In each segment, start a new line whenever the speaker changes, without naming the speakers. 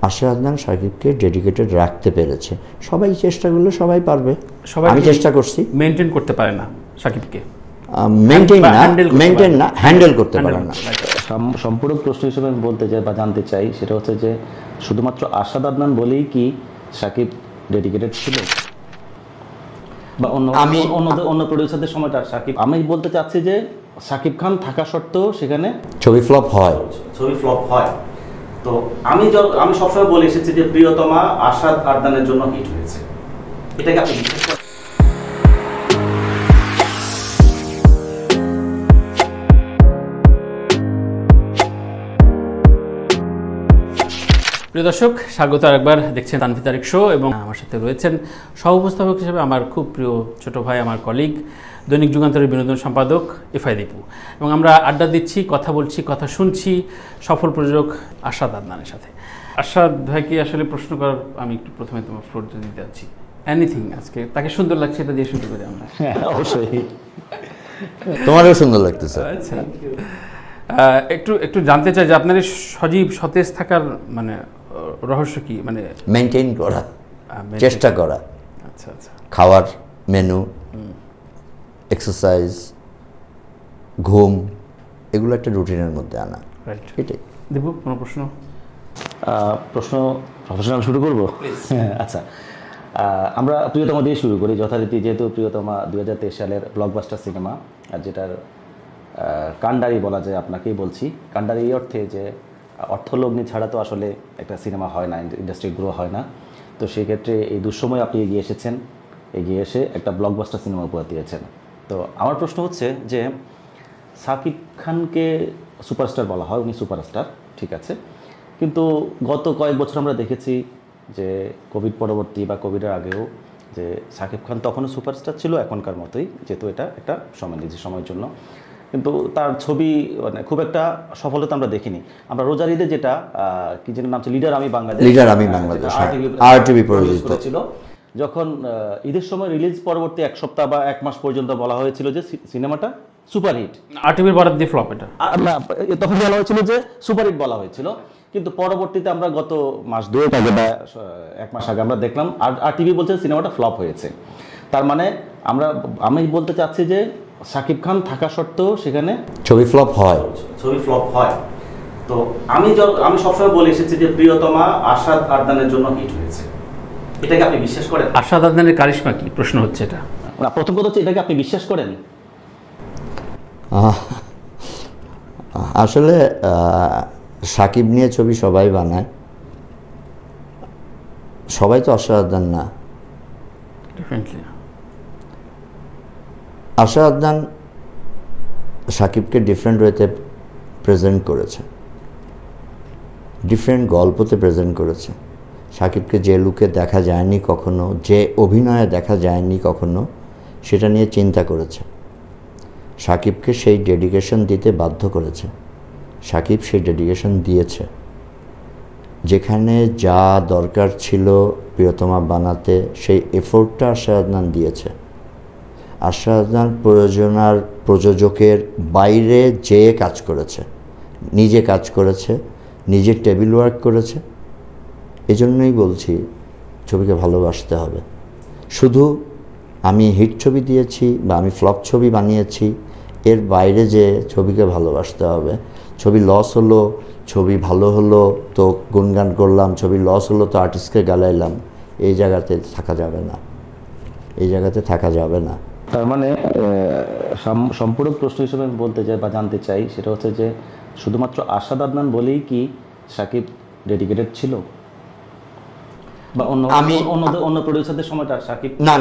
Ashraf Adnan শাকিবকে dedicated রাখতে পেরেছে। সবাই চেষ্টা করলে সবাই পারবে, আমি চেষ্টা করছি।
মেনটেন করতে পারে না শাকিবকে,
মেনটেন না, হ্যান্ডেল করতে পারে না।
সম্পূরক প্রশ্ন হিসেবে আমি বলতে চাই বা জানতে চাই, সেটা হচ্ছে যে শুধুমাত্র আশরাফ আদনান বলেই কি শাকিব ডেডিকেটেড ছিল, বা অন্য প্রডিউসারদের সময়টা শাকিব? আমি বলতে চাচ্ছি যে শাকিব খান থাকা সত্ত্বেও সেখানে
ছবি ফ্লপ হয়।
তো আমি সবসময় বলে এসেছি যে প্রিয়তমা আশরাফ আদনানের জন্য হিট হয়েছে, এটাকে আপনি বিশ্বাস করেন?
প্রিয় দর্শক, স্বাগত আরেকবার। দেখছেন তানভীর তারিক শো এবং আমার সাথে রয়েছেন সহ উপস্থাপক হিসেবে আমার খুব প্রিয় ছোট ভাই, আমার কলিগ, দৈনিক যুগান্তরের বিনোদন সম্পাদক এফআই দীপু। এবং আমরা আড্ডা দিচ্ছি, কথা বলছি, কথা শুনছি সফল প্রযোজক আশরাফ আদনানের সাথে। আশরাফ ভাইকে আসলে প্রশ্ন করার আমি একটু প্রথমে তোমার ফ্লোর দিতে যাচ্ছি। এনিথিং আজকে তাকে সুন্দর লাগছে, এটা দিয়ে শুরু করি আমরা।
অবশ্যই
তোমারও সুন্দর লাগতেছে।
আচ্ছা, একটু জানতে চাই যে আপনার এই সজীব সতেজ থাকার মানে রহস্য কি? মানে
মেনটেন করা, চেষ্টা করা।
আচ্ছা আচ্ছা,
খাওয়ার মেনু, এক্সারসাইজ, ঘুম, এগুলো একটা রুটিনের মধ্যে আনা।
রাইট।
এটাই।
দীপু, কোনো প্রশ্ন
প্রফেশনাল শুরু করবো? আচ্ছা, আমরা প্রিয়তমা দিয়ে শুরু করি যথারীতি, যেহেতু প্রিয়তমা 2023 সালের ব্লকবাস্টার সিনেমা, আর যেটার কান্ডারি বলা যায়, আপনাকেই বলছি। কান্ডারি এই অর্থে যে অর্থলগ্নি ছাড়া তো আসলে একটা সিনেমা হয় না, ইন্ডাস্ট্রি গ্রো হয় না। তো সেক্ষেত্রে এই দুঃসময় আপনি এগিয়ে এসেছেন, এগিয়ে এসে একটা ব্লকবাস্টার সিনেমা উপহার দিয়েছেন। তো আমার প্রশ্ন হচ্ছে যে শাকিব খানকে সুপারস্টার বলা হয়, উনি সুপারস্টার, ঠিক আছে, কিন্তু গত কয়েক বছর আমরা দেখেছি যে কোভিড পরবর্তী বা কোভিডের আগেও যে শাকিব খান তখনও সুপারস্টার ছিল, এখনকার মতোই, যেহেতু এটা একটা সময়, নিজের সময়ের জন্য, কিন্তু তার ছবি মানে খুব একটা সফলতা আমরা দেখিনি। আমরা রোজার ঈদে যেটা কি যেন নাম ছিল, লিডার আমি বাংলাদেশ,
RTV প্রযোজিত
করেছিল, যখন ঈদের সময় রিলিজ পরবর্তী এক সপ্তাহ বা এক মাস পর্যন্ত বলা হয়েছিল যে সিনেমাটা সুপারহিট,
RTVর বরাদ দিয়ে ফ্লপ। এটা
তখন বলা হয়েছিল যে সুপারহিট বলা হয়েছিল, কিন্তু পরবর্তীতে আমরা গত মাস দুয়েক আগে বা এক মাস আগে আমরা দেখলাম RTV বলছে সিনেমাটা ফ্লপ হয়েছে। তার মানে আমি বলতে চাচ্ছি যে শাকিব খান থাকা সত্ত্বেও সেখানে
ছবি ফ্লপ হয়।
তো আমি সবসময় বলে এসেছি যে প্রিয়তমা আশরাফ আদনানের জন্য হিট হয়েছে, এটাকে আপনি বিশ্বাস করেন?
আশরাফ আদনানের কারিশমা কি, প্রশ্ন হচ্ছে এটা।
না, প্রথম কথা হচ্ছে এটাকে আপনি বিশ্বাস করেন?
আসলে শাকিব নিয়ে ছবি সবাই বানায়, সবাই তো আশরাফ আদনান না।
ডেফিনেটলি
আশরাফ আদনান শাকিবকে ডিফারেন্ট ওয়েতে প্রেজেন্ট করেছে, ডিফারেন্ট গল্পতে প্রেজেন্ট করেছে। শাকিবকে যে লুকে দেখা যায়নি কখনো, যে অভিনয়ে দেখা যায়নি কখনো, সেটা নিয়ে চিন্তা করেছে। শাকিবকে সেই ডেডিকেশন দিতে বাধ্য করেছে, শাকিব সেই ডেডিকেশন দিয়েছে। যেখানে যা দরকার ছিল প্রিয়তমা বানাতে, সেই এফোর্টটা আশরাফ আদনান দিয়েছে। আশরাফ আদনান প্রযোজকের বাইরে যেয়ে কাজ করেছে, নিজে কাজ করেছে, নিজে টেবিল ওয়ার্ক করেছে। এজন্যই বলছি ছবিকে ভালোবাসতে হবে। শুধু আমি হিট ছবি দিয়েছি বা আমি ফ্লপ ছবি বানিয়েছি, এর বাইরে যে ছবিকে ভালোবাসতে হবে। ছবি লস হলো, ছবি ভালো হলো তো গুণগান করলাম, ছবি লস হলো তো আর্টিস্টকে গালাইলাম, এই জায়গাতে থাকা যাবে না।
তার মানে সম্পূরক প্রশ্ন হিসেবে আমি বলতে চাই বা জানতে চাই, সেটা হচ্ছে যে শুধুমাত্র আশরাফ আদনান বলেই কি শাকিব ডেডিকেটেড ছিল, বা অন্য প্রডিউসারদের সময়টা শাকিব?
না,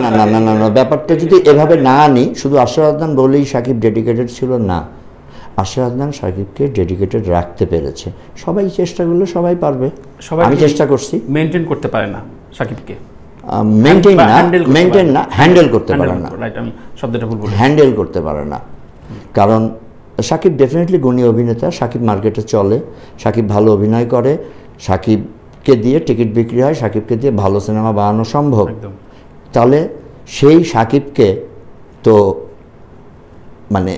ব্যাপারটা যদি এভাবে না আনি, শুধু আশরাফ আদনান বলেই শাকিব ডেডিকেটেড ছিল না। আশরাফ আদনান শাকিবকে ডেডিকেটেড রাখতে পেরেছে। সবাই চেষ্টা করলে সবাই পারবে, আমি চেষ্টা করছি।
মেনটেন করতে পারে না শাকিবকে,
মেনটেন না, হ্যান্ডেল করতে পারে না।
রাইট, আমি শব্দটা ভুল বলেছি।
হ্যান্ডেল করতে পারে না, কারণ শাকিব ডেফিনেটলি গুণী অভিনেতা, শাকিব মার্কেটে চলে, শাকিব ভালো অভিনয় করে, শাকিবকে দিয়ে টিকিট বিক্রি হয়, শাকিবকে দিয়ে ভালো সিনেমা বানানো সম্ভব। তাহলে সেই শাকিবকে তো মানে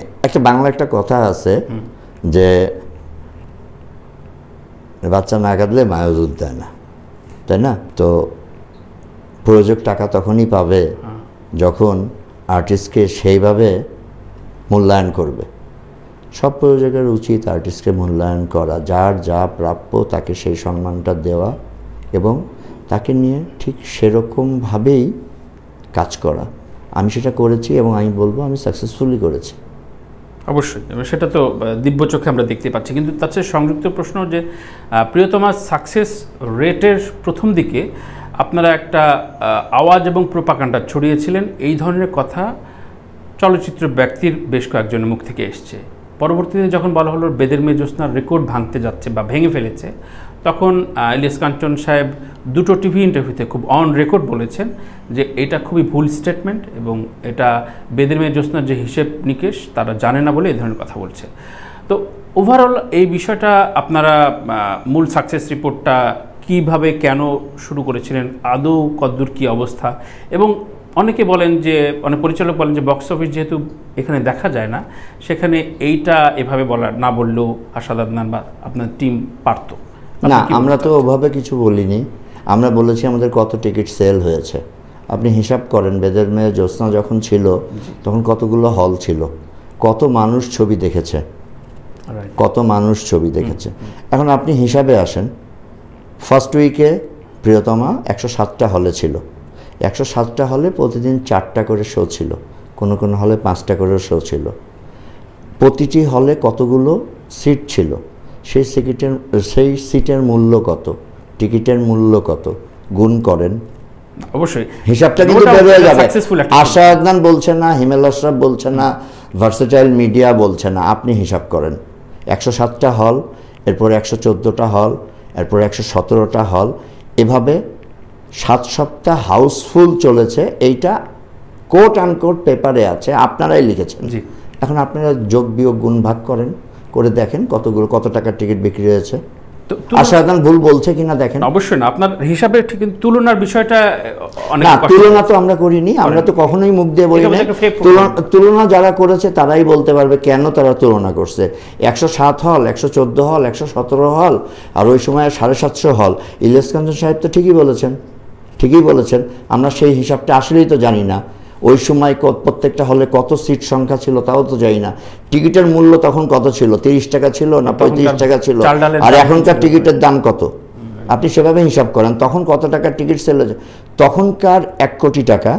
বাংলা একটা কথা আছে যে বাচ্চা না কাঁদলে মায়ের দুধ দেয় না। তাই না? তো প্রযোজক টাকা তখনই পাবে যখন আর্টিস্টকে সেইভাবে মূল্যায়ন করবে। সব প্রযোজকের উচিত আর্টিস্টকে মূল্যায়ন করা, যার যা প্রাপ্য তাকে সেই সম্মানটা দেওয়া এবং তাকে নিয়ে ঠিক সেরকমভাবেই কাজ করা। আমি সেটা করেছি এবং আমি বলবো আমি সাকসেসফুলি করেছি।
অবশ্যই, সেটা তো দিব্য চোখে আমরা দেখতে পাচ্ছি। কিন্তু তার সাথে সংযুক্ত প্রশ্ন যে প্রিয়তমার সাকসেস রেটের প্রথম দিকে আপনারা একটা আওয়াজ এবং প্রোপাগান্ডা ছড়িয়েছিলেন, এই ধরনের কথা চলচ্চিত্র ব্যক্তির বেশ কয়েকজনের মুখ থেকে এসছে। পরবর্তীতে যখন বলা হলো বেদের মেয়ে জ্যোৎস্নার রেকর্ড ভাঙতে যাচ্ছে বা ভেঙে ফেলেছে, তখন ইলিয়াস কাঞ্চন সাহেব দুটো টিভি ইন্টারভিউতে খুব অন রেকর্ড বলেছেন যে এটা খুবই ভুল স্টেটমেন্ট এবং এটা বেদের মেয়ে জ্যোৎস্নার যে হিসেব নিকেশ তারা জানে না বলে এই ধরনের কথা বলছে। তো ওভারঅল এই বিষয়টা আপনারা মূল সাকসেস রিপোর্টটা কিভাবে কেন শুরু করেছিলেন, আদৌ কদ্দূর কী অবস্থা? এবং অনেকে বলেন যে, অনেক পরিচালক বলেন যে বক্স অফিস যেহেতু এখানে দেখা যায় না, সেখানে এইটা এভাবে না বললেও আশাদ আদনান বা আপনার টিম পারত
না। আমরা তো ওভাবে কিছু বলিনি, আমরা বলেছি আমাদের কত টিকিট সেল হয়েছে। আপনি হিসাব করেন, বেদের মেয়ে জ্যোৎস্না যখন ছিল তখন কতগুলো হল ছিল, কত মানুষ ছবি দেখেছে, কত মানুষ ছবি দেখেছে। এখন আপনি হিসাবে আসেন, ফার্স্ট উইকে প্রিয়তমা 107টা হলে ছিল, 107টা হলে প্রতিদিন 4টা করে শো ছিল, কোনো কোনো হলে 5টা করে শো ছিল। প্রতিটি হলে কতগুলো সিট ছিল, সেই সিটের মূল্য কত, টিকিটের মূল্য কত, গুণ করেন,
অবশ্যই
হিসাবটা কিন্তু বের হয়ে যাবে। আশা আদনান বলছে না, হিমেল আশরাফ বলছে না, ভার্সেটাইল মিডিয়া বলছে না, আপনি হিসাব করেন। 107টা হল, এরপর 114টা হল, এরপর 117টা হল, এভাবে 7 সপ্তাহ হাউসফুল চলেছে। এইটা কোট আনকোট পেপারে আছে, আপনারাই লিখেছেন। এখন আপনারা যোগ বিয়োগ গুণ ভাগ করেন, করে দেখেন কত টাকার টিকিট বিক্রি হয়েছে। আশা আদনান ভুল বলছে কিনা দেখেন।
অবশ্যই না, আপনার হিসাবে ঠিক তুলনার বিষয়টা অনেক
না, তুলনা তো আমরা করিনি, আমরা তো কখনোই মুখ দিয়ে বলি না। তুলনা যারা করেছে তারাই বলতে পারবে কেন তারা তুলনা করছে। 107 হল, 114 হল, 117 হল, আর ওই সময় 750 হল। ইলিয়াস কাঞ্চন সাহেব তো ঠিকই বলেছেন। আমরা সেই হিসাবটা আসলেই তো জানি না। ওই সময় প্রত্যেকটা হলে কত সিট সংখ্যা ছিল তাও তো জানি না। টিকিটের মূল্য তখন কত ছিল, 30 টাকা ছিল না 35 টাকা ছিল, আর এখনকার টিকিটের দাম কত? আপনি সেভাবে হিসাব করেন তখন কত টাকার টিকিট সেল হয়েছে। তখনকার 1 কোটি টাকা,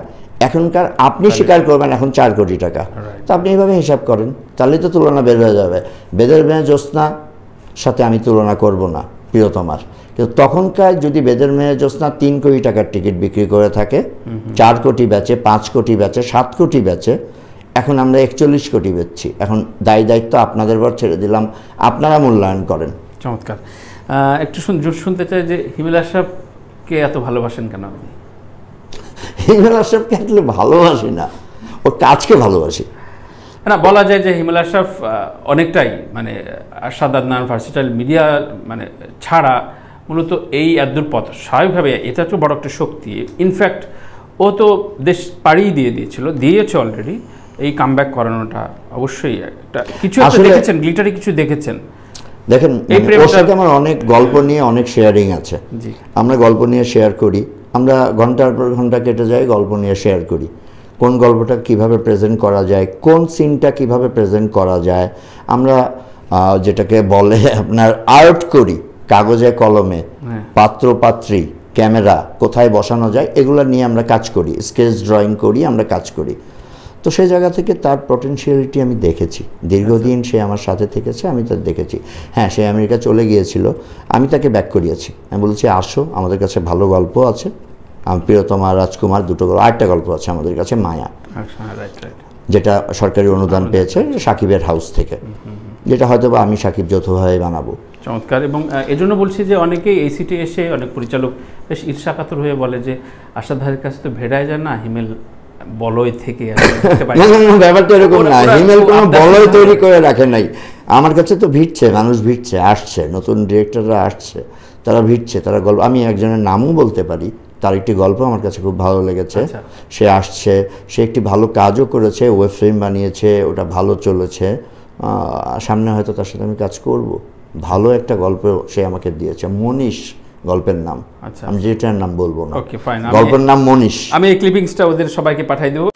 এখনকার আপনি স্বীকার করবেন এখন 4 কোটি টাকা। তো আপনি এইভাবে হিসাব করেন, তাহলেই তো তুলনা বের হয়ে যাবে। বেদের মেয়ে জ্যোৎস্নার সাথে আমি তুলনা করব না প্রিয়তমার, কিন্তু তখনকার যদি বেদের মেয়ে জ্যোৎস্না 3 কোটি টাকার টিকিট বিক্রি করে থাকে, 4 কোটি বেচে, 5 কোটি বেচে, 7 কোটি বেচে, এখন আমরা 41 কোটি বেচছি। এখন দায়িত্ব আপনাদের উপর ছেড়ে দিলাম, আপনারা মূল্যায়ন করেন।
চমৎকার। একটু শুনতে চাই যে হিমেল আশরাফকে এত ভালোবাসেন কেন আপনি?
হিমেল আশরাফকে আসলে ভালোবাসি না, ওর কাজকে ভালোবাসি।
না, বলা যায় যে হিমেল আশরাফ অনেকটাই মানে আশাদ আদনান, ভার্সেটাইল মিডিয়া মানে ছাড়া মূলত এই এতদূর পথ স্বাভাবিকভাবে এটা তো বড় একটা শক্তি। ইনফ্যাক্ট ও তো দেশ পাড়িয়ে দিয়েছে অলরেডি। এই কামব্যাক করানোটা অবশ্যই একটা কিছু দেখেছেন, গ্লিটারি কিছু দেখেছেন।
দেখেন, ওর সাথে আমার অনেক গল্প নিয়ে অনেক শেয়ারিং আছে। আমরা গল্প নিয়ে শেয়ার করি, আমরা ঘন্টার পর ঘন্টা কেটে যাই গল্প নিয়ে শেয়ার করি। কোন গল্পটা কিভাবে প্রেজেন্ট করা যায়, কোন সিনটা কিভাবে প্রেজেন্ট করা যায়, আমরা যেটাকে বলে আপনার আর্ট করি, কাগজে কলমে, পাত্র পাত্রী, ক্যামেরা কোথায় বসানো যায়, এগুলো নিয়ে আমরা কাজ করি, স্কেচ ড্রয়িং করি, আমরা কাজ করি। তো সেই জায়গা থেকে তার পটেনশিয়ালিটি আমি দেখেছি, দীর্ঘদিন সে আমার সাথে থেকেছে, আমি তার দেখেছি। হ্যাঁ, সে আমেরিকা চলে গিয়েছিল, আমি তাকে ব্যাক করিয়েছি। আমি বলেছি আসো, আমাদের কাছে ভালো গল্প আছে, প্রিয়তমা, রাজকুমার, দুটো গল্প, আরেকটা গল্প আছে আমাদের কাছে, মায়া, যেটা সরকারি অনুদান পেয়েছে সাকিবের হাউস থেকে, যেটা হয়তো বা আমি সাকিব যৌথভাবে বানাবো।
চমৎকার। এবং এজন্য বলছি যে অনেকেই এই সিটে এসে অনেক পরিচালক বেশ ঈর্ষাকাতর হয়ে বলে যে আশাদ ভাইয়ের কাছে তো ভেড়ায় যায় না, হিমেল বলয় থেকে।
ব্যাপারটা এরকম না, হিমেল কোনো বলয় তৈরি করে রাখে নাই। আমার কাছে তো ভিড়ছে, মানুষ ভিড়ছে, আসছে, নতুন ডিরেক্টররা আসছে, তারা ভিড়ছে, তারা গল্প, আমি একজনের নামও বলতে পারি, তার একটি গল্প আমার কাছে খুব ভালো লেগেছে, সে আসছে, সে একটি ভালো কাজও করেছে, ওয়েব ফিল্ম বানিয়েছে, ওটা ভালো চলেছে, সামনে হয়তো তার সাথে আমি কাজ করব। ভালো একটা গল্প সে আমাকে দিয়েছে, মনীষ গল্পের নাম,
আচ্ছা
আমি যেটার নাম বলবো না।
ওকে ফাইন,
গল্পের নাম মনীষ।
আমি এই ক্লিপিংসটা ওদের সবাইকে পাঠাই দেবো।